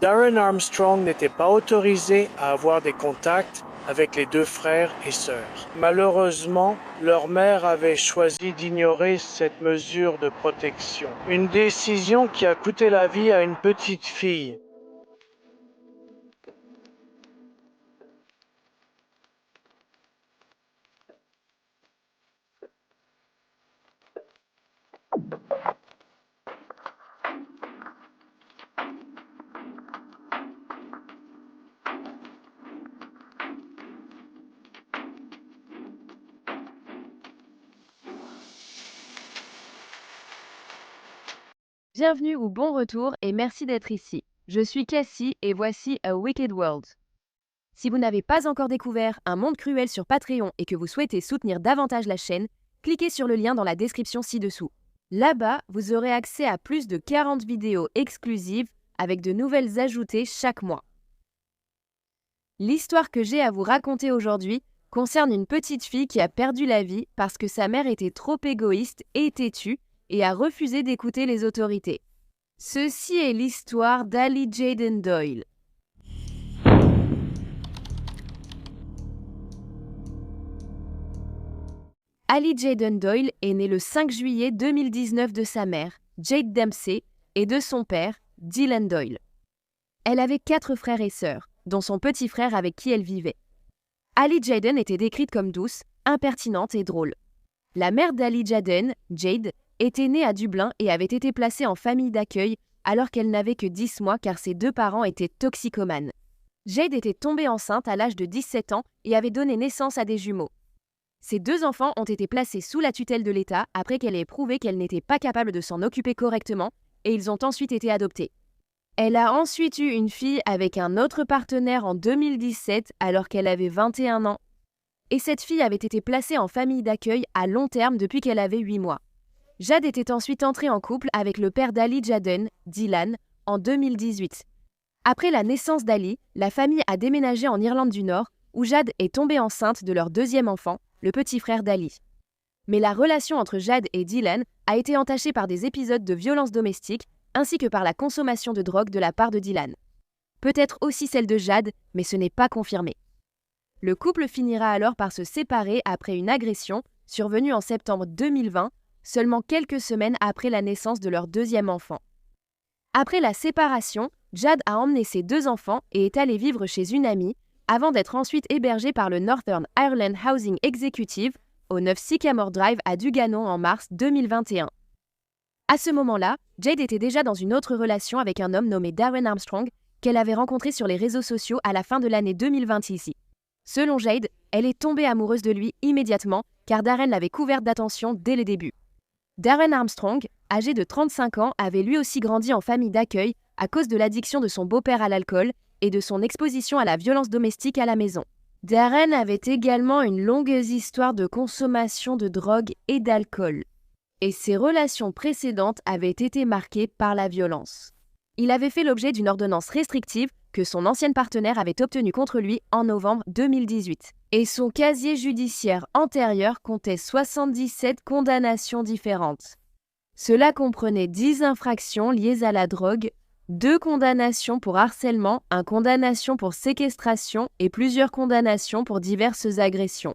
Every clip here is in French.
Darren Armstrong n'était pas autorisé à avoir des contacts avec les deux frères et sœurs. Malheureusement, leur mère avait choisi d'ignorer cette mesure de protection. Une décision qui a coûté la vie à une petite fille. Bienvenue ou bon retour et merci d'être ici. Je suis Cassie et voici A Wicked World. Si vous n'avez pas encore découvert Un monde cruel sur Patreon et que vous souhaitez soutenir davantage la chaîne, cliquez sur le lien dans la description ci-dessous. Là-bas, vous aurez accès à plus de 40 vidéos exclusives avec de nouvelles ajoutées chaque mois. L'histoire que j'ai à vous raconter aujourd'hui concerne une petite fille qui a perdu la vie parce que sa mère était trop égoïste et têtue et a refusé d'écouter les autorités. Ceci est l'histoire d'Ali Jaden Doyle. Ali Jaden Doyle est né le 5 juillet 2019 de sa mère, Jade Dempsey, et de son père, Dylan Doyle. Elle avait 4 frères et sœurs, dont son petit frère avec qui elle vivait. Ali Jaden était décrite comme douce, impertinente et drôle. La mère d'Ali Jaden, Jade, était née à Dublin et avait été placée en famille d'accueil alors qu'elle n'avait que 10 mois car ses 2 parents étaient toxicomanes. Jade était tombée enceinte à l'âge de 17 ans et avait donné naissance à des jumeaux. Ces 2 enfants ont été placés sous la tutelle de l'État après qu'elle ait prouvé qu'elle n'était pas capable de s'en occuper correctement et ils ont ensuite été adoptés. Elle a ensuite eu une fille avec un autre partenaire en 2017 alors qu'elle avait 21 ans. Et cette fille avait été placée en famille d'accueil à long terme depuis qu'elle avait 8 mois. Jade était ensuite entrée en couple avec le père d'Ali Jaden, Dylan, en 2018. Après la naissance d'Ali, la famille a déménagé en Irlande du Nord, où Jade est tombée enceinte de leur 2e enfant, le petit frère d'Ali. Mais la relation entre Jade et Dylan a été entachée par des épisodes de violence domestique, ainsi que par la consommation de drogue de la part de Dylan. Peut-être aussi celle de Jade, mais ce n'est pas confirmé. Le couple finira alors par se séparer après une agression survenue en septembre 2020, seulement quelques semaines après la naissance de leur 2e enfant. Après la séparation, Jade a emmené ses 2 enfants et est allée vivre chez une amie, avant d'être ensuite hébergée par le Northern Ireland Housing Executive au 9 Sycamore Drive à Dugannon en mars 2021. À ce moment-là, Jade était déjà dans une autre relation avec un homme nommé Darren Armstrong qu'elle avait rencontré sur les réseaux sociaux à la fin de l'année 2020 ici. Selon Jade, elle est tombée amoureuse de lui immédiatement car Darren l'avait couverte d'attention dès les débuts. Darren Armstrong, âgé de 35 ans, avait lui aussi grandi en famille d'accueil à cause de l'addiction de son beau-père à l'alcool et de son exposition à la violence domestique à la maison. Darren avait également une longue histoire de consommation de drogue et d'alcool. Et ses relations précédentes avaient été marquées par la violence. Il avait fait l'objet d'une ordonnance restrictive que son ancienne partenaire avait obtenue contre lui en novembre 2018. Et son casier judiciaire antérieur comptait 77 condamnations différentes. Cela comprenait 10 infractions liées à la drogue, 2 condamnations pour harcèlement, 1 condamnation pour séquestration et plusieurs condamnations pour diverses agressions.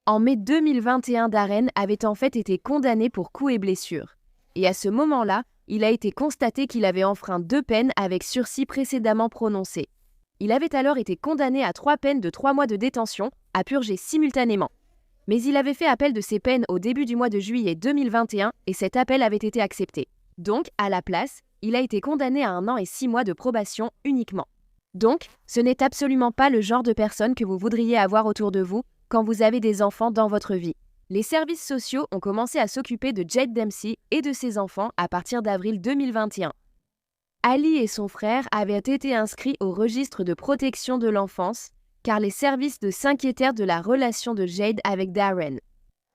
En mai 2021, Darren avait en fait été condamné pour coups et blessures. Et à ce moment-là, il a été constaté qu'il avait enfreint 2 peines avec sursis précédemment prononcées. Il avait alors été condamné à 3 peines de 3 mois de détention, à purger simultanément. Mais il avait fait appel de ces peines au début du mois de juillet 2021 et cet appel avait été accepté. Donc, à la place, il a été condamné à 1 an et 6 mois de probation uniquement. Donc, ce n'est absolument pas le genre de personne que vous voudriez avoir autour de vous quand vous avez des enfants dans votre vie. Les services sociaux ont commencé à s'occuper de Jade Dempsey et de ses enfants à partir d'avril 2021. Ali et son frère avaient été inscrits au registre de protection de l'enfance car les services s'inquiétèrent de la relation de Jade avec Darren.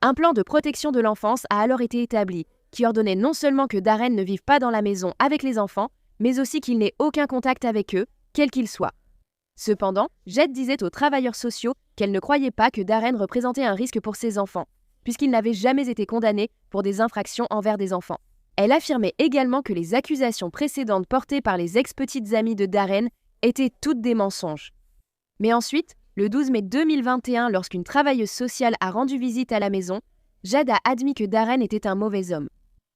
Un plan de protection de l'enfance a alors été établi qui ordonnait non seulement que Darren ne vive pas dans la maison avec les enfants, mais aussi qu'il n'ait aucun contact avec eux, quel qu'il soit. Cependant, Jade disait aux travailleurs sociaux qu'elle ne croyait pas que Darren représentait un risque pour ses enfants, puisqu'il n'avait jamais été condamné pour des infractions envers des enfants. Elle affirmait également que les accusations précédentes portées par les ex-petites amies de Darren étaient toutes des mensonges. Mais ensuite, le 12 mai 2021, lorsqu'une travailleuse sociale a rendu visite à la maison, Jade a admis que Darren était un mauvais homme.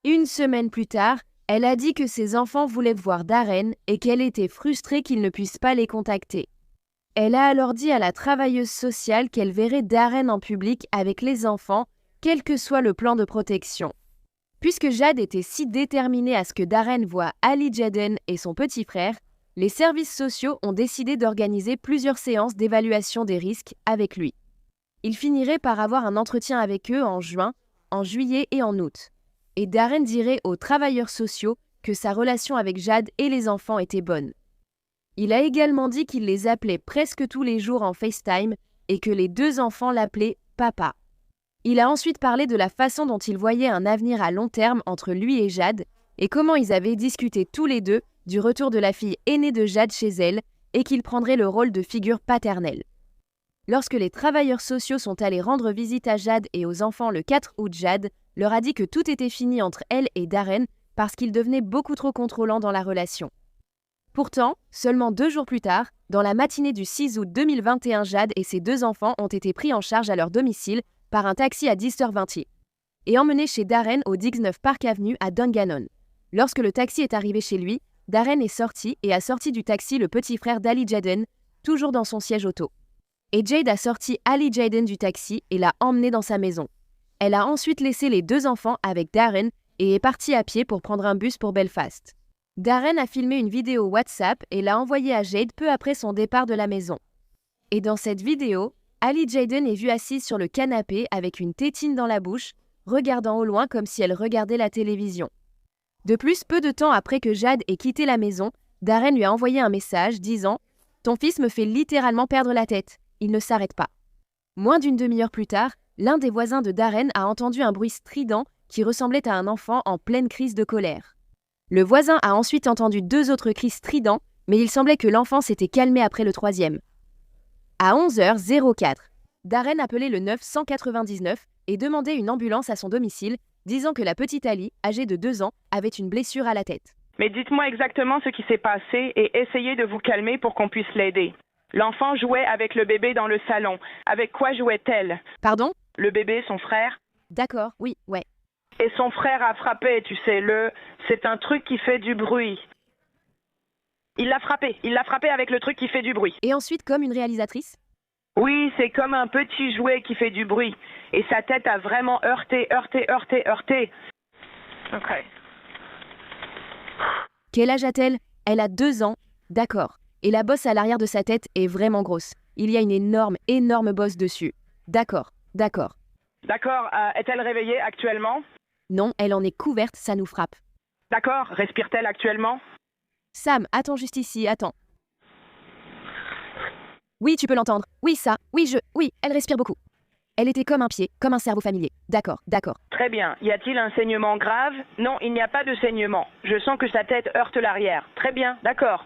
Une semaine plus tard, elle a dit que ses enfants voulaient voir Darren et qu'elle était frustrée qu'il ne puisse pas les contacter. Elle a alors dit à la travailleuse sociale qu'elle verrait Darren en public avec les enfants, quel que soit le plan de protection. Puisque Jade était si déterminée à ce que Darren voie Ali Jaden et son petit frère, les services sociaux ont décidé d'organiser plusieurs séances d'évaluation des risques avec lui. Il finirait par avoir un entretien avec eux en juin, en juillet et en août. Et Darren dirait aux travailleurs sociaux que sa relation avec Jade et les enfants était bonne. Il a également dit qu'il les appelait presque tous les jours en FaceTime et que les deux enfants l'appelaient « papa ». Il a ensuite parlé de la façon dont il voyait un avenir à long terme entre lui et Jade et comment ils avaient discuté tous les deux du retour de la fille aînée de Jade chez elle et qu'il prendrait le rôle de figure paternelle. Lorsque les travailleurs sociaux sont allés rendre visite à Jade et aux enfants le 4 août, Jade leur a dit que tout était fini entre elle et Darren parce qu'il devenait beaucoup trop contrôlant dans la relation. Pourtant, seulement 2 jours plus tard, dans la matinée du 6 août 2021, Jade et ses 2 enfants ont été pris en charge à leur domicile par un taxi à 10h20 et emmenés chez Darren au 19 Park Avenue à Dungannon. Lorsque le taxi est arrivé chez lui, Darren est sorti et a sorti du taxi le petit frère d'Ali Jaden, toujours dans son siège auto. Et Jade a sorti Ali Jaden du taxi et l'a emmené dans sa maison. Elle a ensuite laissé les 2 enfants avec Darren et est partie à pied pour prendre un bus pour Belfast. Darren a filmé une vidéo WhatsApp et l'a envoyée à Jade peu après son départ de la maison. Et dans cette vidéo, Ali Jaden est vue assise sur le canapé avec une tétine dans la bouche, regardant au loin comme si elle regardait la télévision. De plus, peu de temps après que Jade ait quitté la maison, Darren lui a envoyé un message disant « Ton fils me fait littéralement perdre la tête. Il ne s'arrête pas. » Moins d'une demi-heure plus tard, l'un des voisins de Darren a entendu un bruit strident qui ressemblait à un enfant en pleine crise de colère. Le voisin a ensuite entendu 2 autres cris stridents, mais il semblait que l'enfant s'était calmé après le 3e. À 11h04, Darren appelait le 999 et demandait une ambulance à son domicile, disant que la petite Ali, âgée de 2 ans, avait une blessure à la tête. Mais dites-moi exactement ce qui s'est passé et essayez de vous calmer pour qu'on puisse l'aider. L'enfant jouait avec le bébé dans le salon. Avec quoi jouait-elle? Pardon? Le bébé, son frère? D'accord, oui, ouais. Et son frère a frappé, tu sais, c'est un truc qui fait du bruit. Il l'a frappé avec le truc qui fait du bruit. Et ensuite, comme une réalisatrice? Oui, c'est comme un petit jouet qui fait du bruit. Et sa tête a vraiment heurté. Ok. Quel âge a-t-elle? Elle a 2 ans. D'accord. Et la bosse à l'arrière de sa tête est vraiment grosse. Il y a une énorme bosse dessus. D'accord. D'accord, est-elle réveillée actuellement? Non, elle en est couverte, ça nous frappe. D'accord, respire-t-elle actuellement? Sam, attends juste ici, attends. Oui, tu peux l'entendre. Oui, elle respire beaucoup. Elle était comme un pied, comme un cerveau familier. D'accord. Très bien. Y a-t-il un saignement grave? Non, il n'y a pas de saignement. Je sens que sa tête heurte l'arrière. Très bien, d'accord.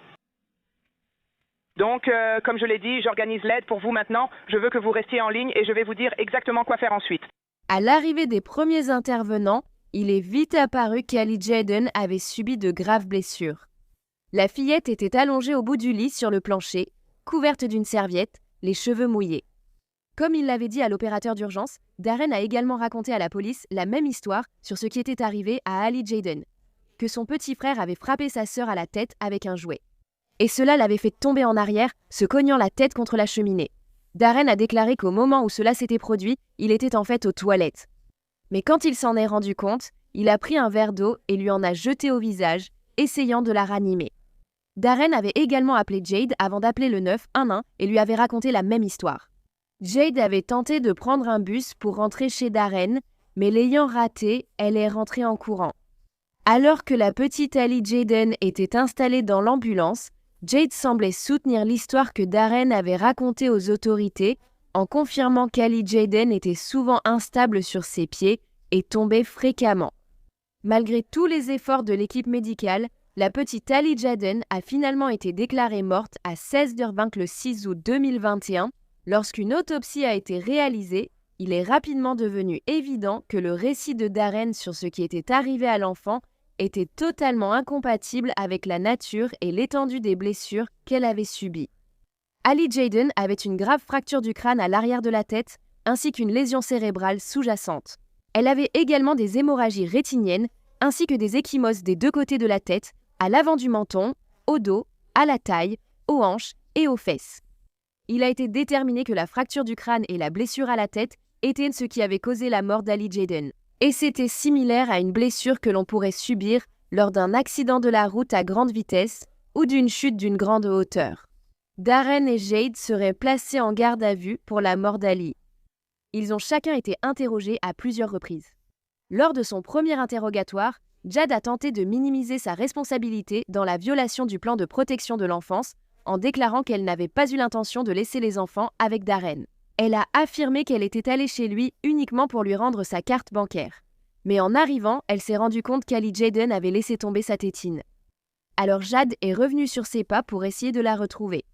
Donc, comme je l'ai dit, j'organise l'aide pour vous maintenant. Je veux que vous restiez en ligne et je vais vous dire exactement quoi faire ensuite. À l'arrivée des premiers intervenants, il est vite apparu qu'Ali Jaden avait subi de graves blessures. La fillette était allongée au bout du lit sur le plancher, couverte d'une serviette, les cheveux mouillés. Comme il l'avait dit à l'opérateur d'urgence, Darren a également raconté à la police la même histoire sur ce qui était arrivé à Ali Jaden, que son petit frère avait frappé sa sœur à la tête avec un jouet. Et cela l'avait fait tomber en arrière, se cognant la tête contre la cheminée. Darren a déclaré qu'au moment où cela s'était produit, il était en fait aux toilettes. Mais quand il s'en est rendu compte, il a pris un verre d'eau et lui en a jeté au visage, essayant de la ranimer. Darren avait également appelé Jade avant d'appeler le 911 et lui avait raconté la même histoire. Jade avait tenté de prendre un bus pour rentrer chez Darren, mais l'ayant raté, elle est rentrée en courant. Alors que la petite Ali Jaden était installée dans l'ambulance, Jade semblait soutenir l'histoire que Darren avait racontée aux autorités, en confirmant qu'Ali Jaden était souvent instable sur ses pieds et tombait fréquemment. Malgré tous les efforts de l'équipe médicale, la petite Ali Jaden a finalement été déclarée morte à 16h20 le 6 août 2021. Lorsqu'une autopsie a été réalisée, il est rapidement devenu évident que le récit de Darren sur ce qui était arrivé à l'enfant était totalement incompatible avec la nature et l'étendue des blessures qu'elle avait subies. Ali Jaden avait une grave fracture du crâne à l'arrière de la tête, ainsi qu'une lésion cérébrale sous-jacente. Elle avait également des hémorragies rétiniennes, ainsi que des ecchymoses des deux côtés de la tête, à l'avant du menton, au dos, à la taille, aux hanches et aux fesses. Il a été déterminé que la fracture du crâne et la blessure à la tête étaient ce qui avait causé la mort d'Ali Jaden. Et c'était similaire à une blessure que l'on pourrait subir lors d'un accident de la route à grande vitesse ou d'une chute d'une grande hauteur. Darren et Jade seraient placés en garde à vue pour la mort d'Ali. Ils ont chacun été interrogés à plusieurs reprises. Lors de son premier interrogatoire, Jade a tenté de minimiser sa responsabilité dans la violation du plan de protection de l'enfance en déclarant qu'elle n'avait pas eu l'intention de laisser les enfants avec Darren. Elle a affirmé qu'elle était allée chez lui uniquement pour lui rendre sa carte bancaire. Mais en arrivant, elle s'est rendue compte qu'Ali Jaden avait laissé tomber sa tétine. Alors Jade est revenue sur ses pas pour essayer de la retrouver.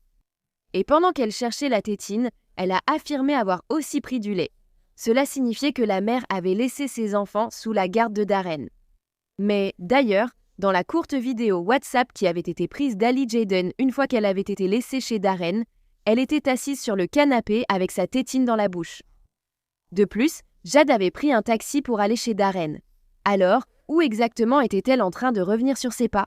Et pendant qu'elle cherchait la tétine, elle a affirmé avoir aussi pris du lait. Cela signifiait que la mère avait laissé ses enfants sous la garde de Darren. Mais d'ailleurs, dans la courte vidéo WhatsApp qui avait été prise d'Ali Jaden une fois qu'elle avait été laissée chez Darren, elle était assise sur le canapé avec sa tétine dans la bouche. De plus, Jade avait pris un taxi pour aller chez Darren. Alors, où exactement était-elle en train de revenir sur ses pas ?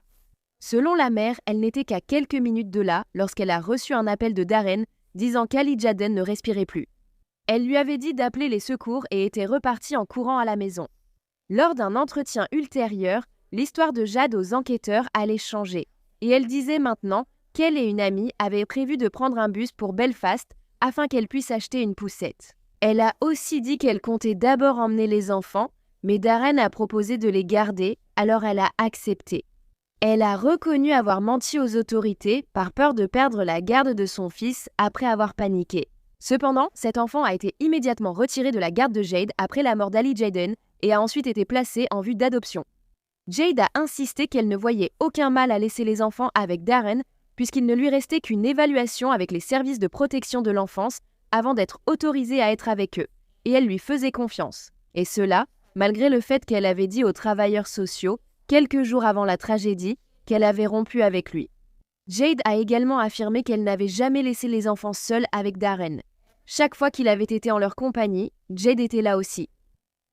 Selon la mère, elle n'était qu'à quelques minutes de là lorsqu'elle a reçu un appel de Darren disant qu'Ali Jaden ne respirait plus. Elle lui avait dit d'appeler les secours et était repartie en courant à la maison. Lors d'un entretien ultérieur, l'histoire de Jade aux enquêteurs allait changer. Et elle disait maintenant qu'elle et une amie avaient prévu de prendre un bus pour Belfast afin qu'elle puisse acheter une poussette. Elle a aussi dit qu'elle comptait d'abord emmener les enfants, mais Darren a proposé de les garder, alors elle a accepté. Elle a reconnu avoir menti aux autorités par peur de perdre la garde de son fils après avoir paniqué. Cependant, cet enfant a été immédiatement retiré de la garde de Jade après la mort d'Ali Jaden et a ensuite été placé en vue d'adoption. Jade a insisté qu'elle ne voyait aucun mal à laisser les enfants avec Darren puisqu'il ne lui restait qu'une évaluation avec les services de protection de l'enfance avant d'être autorisée à être avec eux, et elle lui faisait confiance. Et cela, malgré le fait qu'elle avait dit aux travailleurs sociaux, quelques jours avant la tragédie, qu'elle avait rompu avec lui. Jade a également affirmé qu'elle n'avait jamais laissé les enfants seuls avec Darren. Chaque fois qu'il avait été en leur compagnie, Jade était là aussi.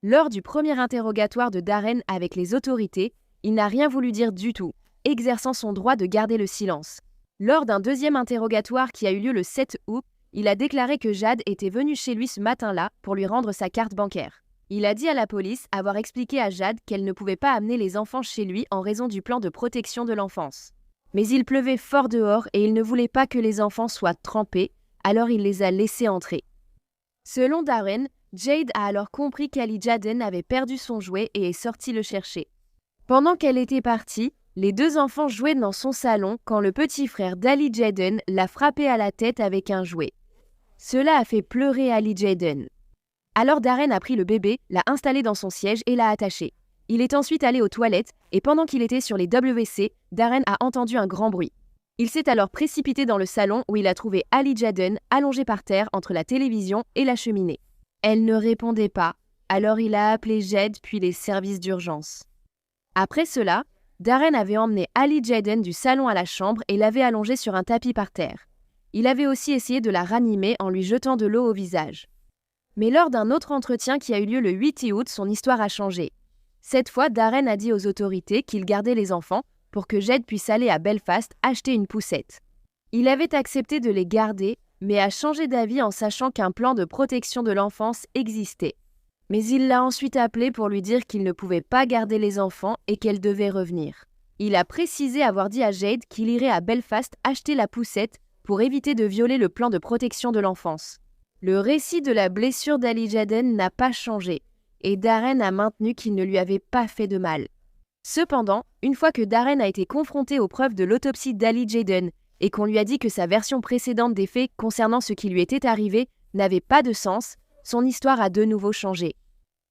Lors du premier interrogatoire de Darren avec les autorités, il n'a rien voulu dire du tout, exerçant son droit de garder le silence. Lors d'un deuxième interrogatoire qui a eu lieu le 7 août, il a déclaré que Jade était venue chez lui ce matin-là pour lui rendre sa carte bancaire. Il a dit à la police avoir expliqué à Jade qu'elle ne pouvait pas amener les enfants chez lui en raison du plan de protection de l'enfance. Mais il pleuvait fort dehors et il ne voulait pas que les enfants soient trempés, alors il les a laissés entrer. Selon Darren, Jade a alors compris qu'Ali Jaden avait perdu son jouet et est sorti le chercher. Pendant qu'elle était partie, les deux enfants jouaient dans son salon quand le petit frère d'Ali Jaden l'a frappé à la tête avec un jouet. Cela a fait pleurer Ali Jaden. Alors Darren a pris le bébé, l'a installé dans son siège et l'a attaché. Il est ensuite allé aux toilettes et pendant qu'il était sur les WC, Darren a entendu un grand bruit. Il s'est alors précipité dans le salon où il a trouvé Ali Jaden allongée par terre entre la télévision et la cheminée. Elle ne répondait pas, alors il a appelé Jade puis les services d'urgence. Après cela, Darren avait emmené Ali Jaden du salon à la chambre et l'avait allongée sur un tapis par terre. Il avait aussi essayé de la ranimer en lui jetant de l'eau au visage. Mais lors d'un autre entretien qui a eu lieu le 8 août, son histoire a changé. Cette fois, Darren a dit aux autorités qu'il gardait les enfants pour que Jade puisse aller à Belfast acheter une poussette. Il avait accepté de les garder, mais a changé d'avis en sachant qu'un plan de protection de l'enfance existait. Mais il l'a ensuite appelée pour lui dire qu'il ne pouvait pas garder les enfants et qu'elle devait revenir. Il a précisé avoir dit à Jade qu'il irait à Belfast acheter la poussette pour éviter de violer le plan de protection de l'enfance. Le récit de la blessure d'Ali Jaden n'a pas changé, et Darren a maintenu qu'il ne lui avait pas fait de mal. Cependant, une fois que Darren a été confronté aux preuves de l'autopsie d'Ali Jaden et qu'on lui a dit que sa version précédente des faits concernant ce qui lui était arrivé n'avait pas de sens, son histoire a de nouveau changé.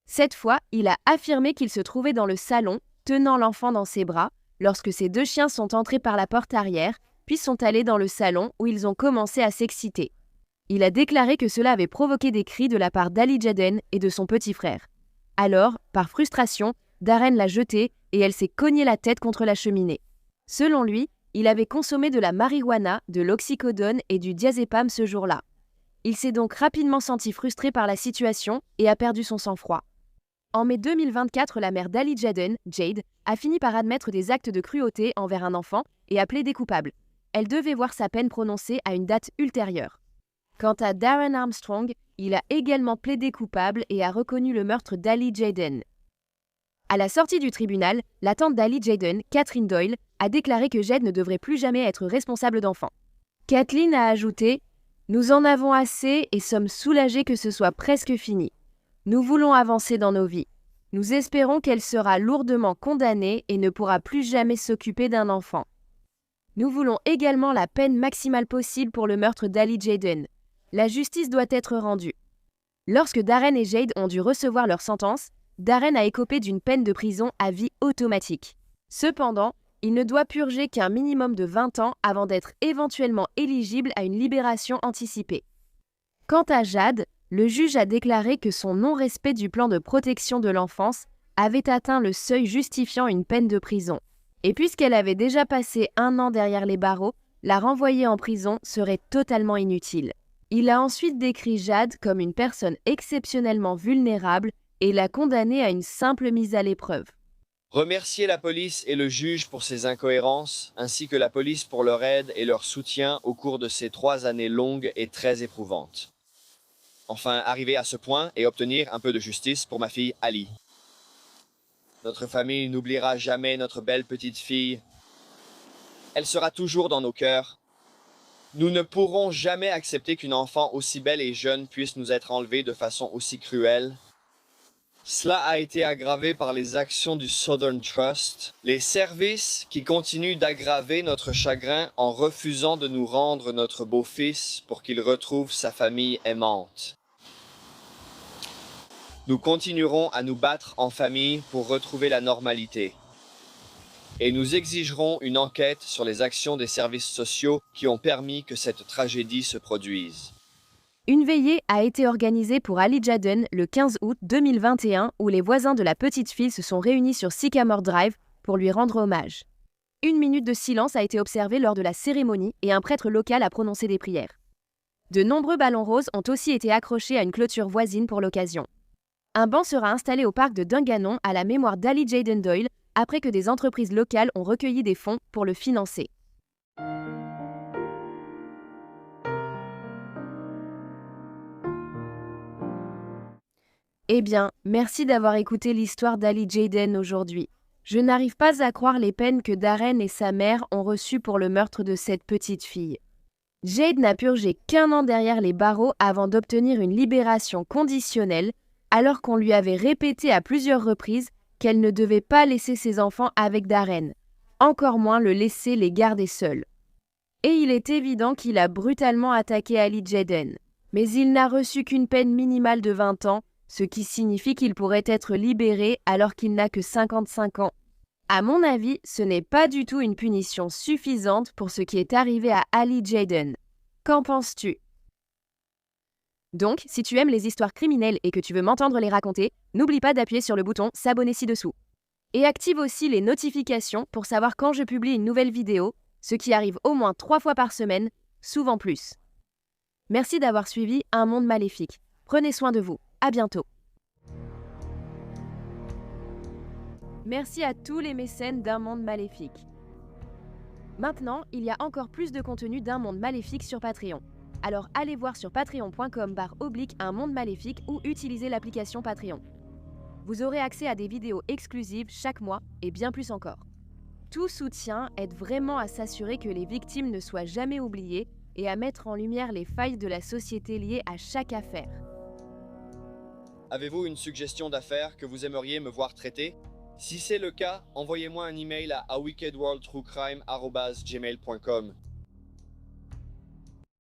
Cette fois, il a affirmé qu'il se trouvait dans le salon, tenant l'enfant dans ses bras, lorsque ses deux chiens sont entrés par la porte arrière, puis sont allés dans le salon où ils ont commencé à s'exciter. Il a déclaré que cela avait provoqué des cris de la part d'Ali Jaden et de son petit frère. Alors, par frustration, Darren l'a jeté et elle s'est cognée la tête contre la cheminée. Selon lui, il avait consommé de la marijuana, de l'oxycodone et du diazépam ce jour-là. Il s'est donc rapidement senti frustré par la situation et a perdu son sang-froid. En mai 2024, la mère d'Ali Jaden, Jade, a fini par admettre des actes de cruauté envers un enfant et a plaidé coupable. Elle devait voir sa peine prononcée à une date ultérieure. Quant à Darren Armstrong, il a également plaidé coupable et a reconnu le meurtre d'Ali Jaden. À la sortie du tribunal, la tante d'Ali Jaden, Catherine Doyle, a déclaré que Jade ne devrait plus jamais être responsable d'enfants. Kathleen a ajouté « Nous en avons assez et sommes soulagés que ce soit presque fini. Nous voulons avancer dans nos vies. Nous espérons qu'elle sera lourdement condamnée et ne pourra plus jamais s'occuper d'un enfant. Nous voulons également la peine maximale possible pour le meurtre d'Ali Jaden. La justice doit être rendue. » Lorsque Darren et Jade ont dû recevoir leur sentence, Darren a écopé d'une peine de prison à vie automatique. Cependant, il ne doit purger qu'un minimum de 20 ans avant d'être éventuellement éligible à une libération anticipée. Quant à Jade, le juge a déclaré que son non-respect du plan de protection de l'enfance avait atteint le seuil justifiant une peine de prison. Et puisqu'elle avait déjà passé 1 an derrière les barreaux, la renvoyer en prison serait totalement inutile. Il a ensuite décrit Jade comme une personne exceptionnellement vulnérable et l'a condamnée à une simple mise à l'épreuve. Remercier la police et le juge pour ces incohérences, ainsi que la police pour leur aide et leur soutien au cours de ces 3 années longues et très éprouvantes. Enfin, arriver à ce point et obtenir un peu de justice pour ma fille Ali. Notre famille n'oubliera jamais notre belle petite fille. Elle sera toujours dans nos cœurs. Nous ne pourrons jamais accepter qu'une enfant aussi belle et jeune puisse nous être enlevée de façon aussi cruelle. Cela a été aggravé par les actions du Southern Trust, les services qui continuent d'aggraver notre chagrin en refusant de nous rendre notre beau-fils pour qu'il retrouve sa famille aimante. Nous continuerons à nous battre en famille pour retrouver la normalité. Et nous exigerons une enquête sur les actions des services sociaux qui ont permis que cette tragédie se produise. Une veillée a été organisée pour Ali Jaden le 15 août 2021 où les voisins de la petite fille se sont réunis sur Sycamore Drive pour lui rendre hommage. 1 minute de silence a été observée lors de la cérémonie et un prêtre local a prononcé des prières. De nombreux ballons roses ont aussi été accrochés à une clôture voisine pour l'occasion. Un banc sera installé au parc de Dungannon à la mémoire d'Ali Jaden Doyle après que des entreprises locales ont recueilli des fonds pour le financer. Eh bien, merci d'avoir écouté l'histoire d'Ali Jaden aujourd'hui. Je n'arrive pas à croire les peines que Darren et sa mère ont reçues pour le meurtre de cette petite fille. Jade n'a purgé qu'1 an derrière les barreaux avant d'obtenir une libération conditionnelle, alors qu'on lui avait répété à plusieurs reprises qu'elle ne devait pas laisser ses enfants avec Darren, encore moins le laisser les garder seuls. Et il est évident qu'il a brutalement attaqué Ali Jaden. Mais il n'a reçu qu'une peine minimale de 20 ans, ce qui signifie qu'il pourrait être libéré alors qu'il n'a que 55 ans. À mon avis, ce n'est pas du tout une punition suffisante pour ce qui est arrivé à Ali Jaden. Qu'en penses-tu ? Donc, si tu aimes les histoires criminelles et que tu veux m'entendre les raconter, n'oublie pas d'appuyer sur le bouton s'abonner ci-dessous. Et active aussi les notifications pour savoir quand je publie une nouvelle vidéo, ce qui arrive au moins 3 fois par semaine, souvent plus. Merci d'avoir suivi Un Monde Maléfique. Prenez soin de vous. À bientôt. Merci à tous les mécènes d'Un Monde Maléfique. Maintenant, il y a encore plus de contenu d'Un Monde Maléfique sur Patreon. Alors allez voir sur patreon.com/Un Monde Maléfique ou utilisez l'application Patreon. Vous aurez accès à des vidéos exclusives chaque mois et bien plus encore. Tout soutien aide vraiment à s'assurer que les victimes ne soient jamais oubliées et à mettre en lumière les failles de la société liées à chaque affaire. Avez-vous une suggestion d'affaires que vous aimeriez me voir traiter? Si c'est le cas, envoyez-moi un email à awickedworldtruecrime@gmail.com.